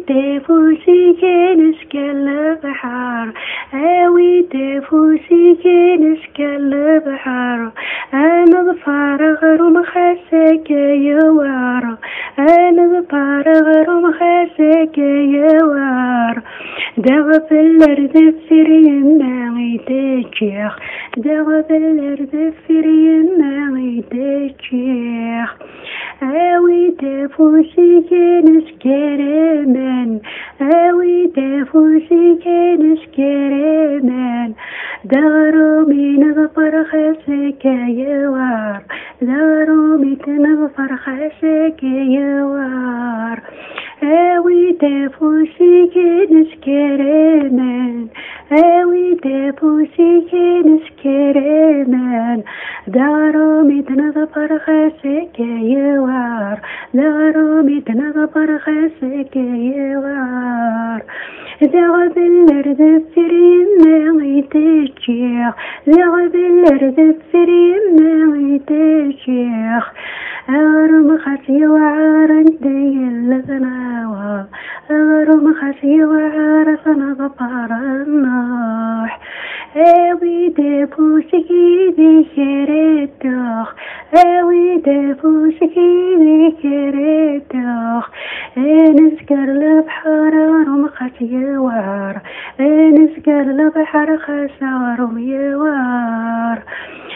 تفوسي كنسك البحر اوي تفوسي كنسك البحر انا بفارغ ومخسك يوار انا بفارغ ومخسك يوار دغف الارض فريم غيتشيخ دغف الارض فريم غيتشيخ اوي تفوسي كنسك رمان اوي تفوسي كنسك رمان دارو من ظفر خسك يوار دارو من ظفر خسك يوار اوي تفوسي كنسك رمان اوي تفوسي كنسك رمان دارو من ظفر خسك يوار دارو من ظفر خسك يوار ذغب الارض فريم غيتشيخ ذغب الارض فريم غيتشيخ أغرم خسي وعار انتي اللذناوة أغرم خسي وعار صنغفار النوح اوي تفوسكي ذكرتوخ اوي تفوسكي ذكرتوخ نسكر البحر رمخسي وعار نسكر البحر خسار يوار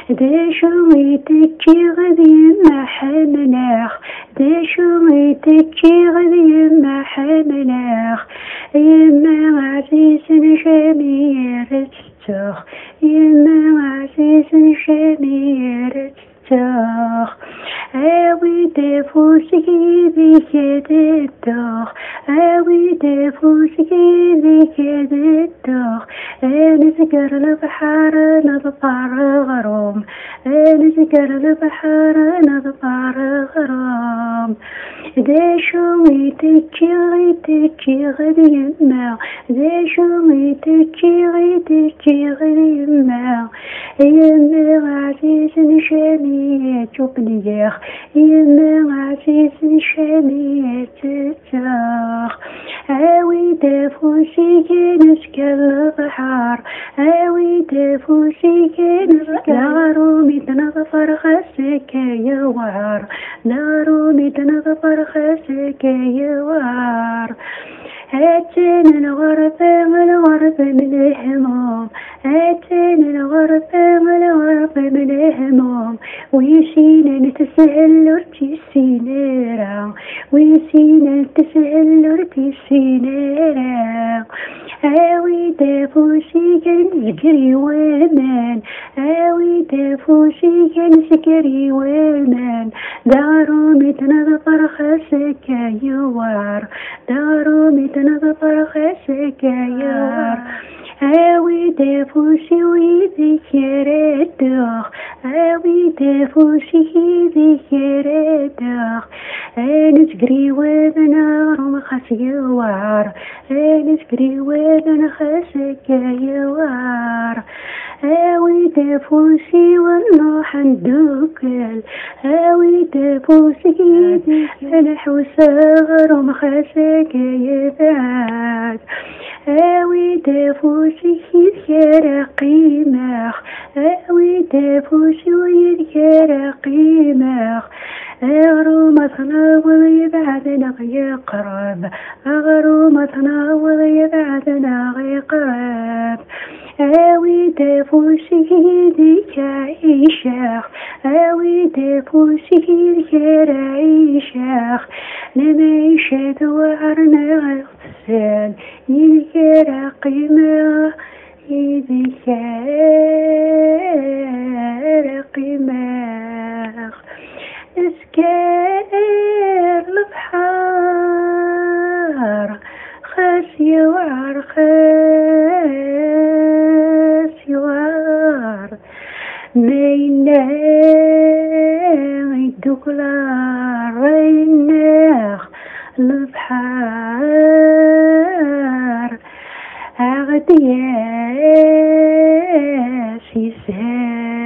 دشوي تجي غدي ما حملاخ دشوي تجي غدي ما حملاخ يما عزيز شمير التوخ يما عزيز شمير التوخ اوي تفوسكي ذكرتوخ اوي تفوسكي ذكرتوخ نسكر البحر نظفر غروم نسكر البحر نظفر غروم دشوي تجي غدي ما دشوي تجي غدي ما يما عزيز شميت شوفنيخ يما عزيز شميت تتاخ اوي تفوسي كنسك البحر اوي تفوسي كنسك دارو تنظفر خسك يوار دارو تنظفر خسك يوار هاتين الغرب من الهموم هاتين الغرب من الهموم ويسينا نتسهل ورتي السينارة ويسينا نتسهل ورتي السينارة اوي تفوسي كنسكري والمان اوي تفوسي كنسكري والمان دارو تنظفر خسك يوار دارو تنظفر خسك يوار اوي تفوسي وذكرتوخ اوي تفوسي ذكرتوخ نسكري وانا رمخس يوار نسكري وانا خسك يوار اوي تفوسي والنوح ندوكل اوي تفوسي الحوسار مخسك يبعد اوي تفوسي يذكر قيمخ اوي تفوسي ويذكر قيمخ اغرو مثنى ويبعدنا يقرب اغرو مثنى ويبعدنا يقرب اوي تفوسي ذيك عيشاخ اوي تفوسي ذكر عيشاخ لمعيشة وعرنا غسال يذكر قيمة يذكر قيمة اسكر البحر خاسي وعر خاسي وعر مينا الدكلار ريناخ البحر أغدياس يسهل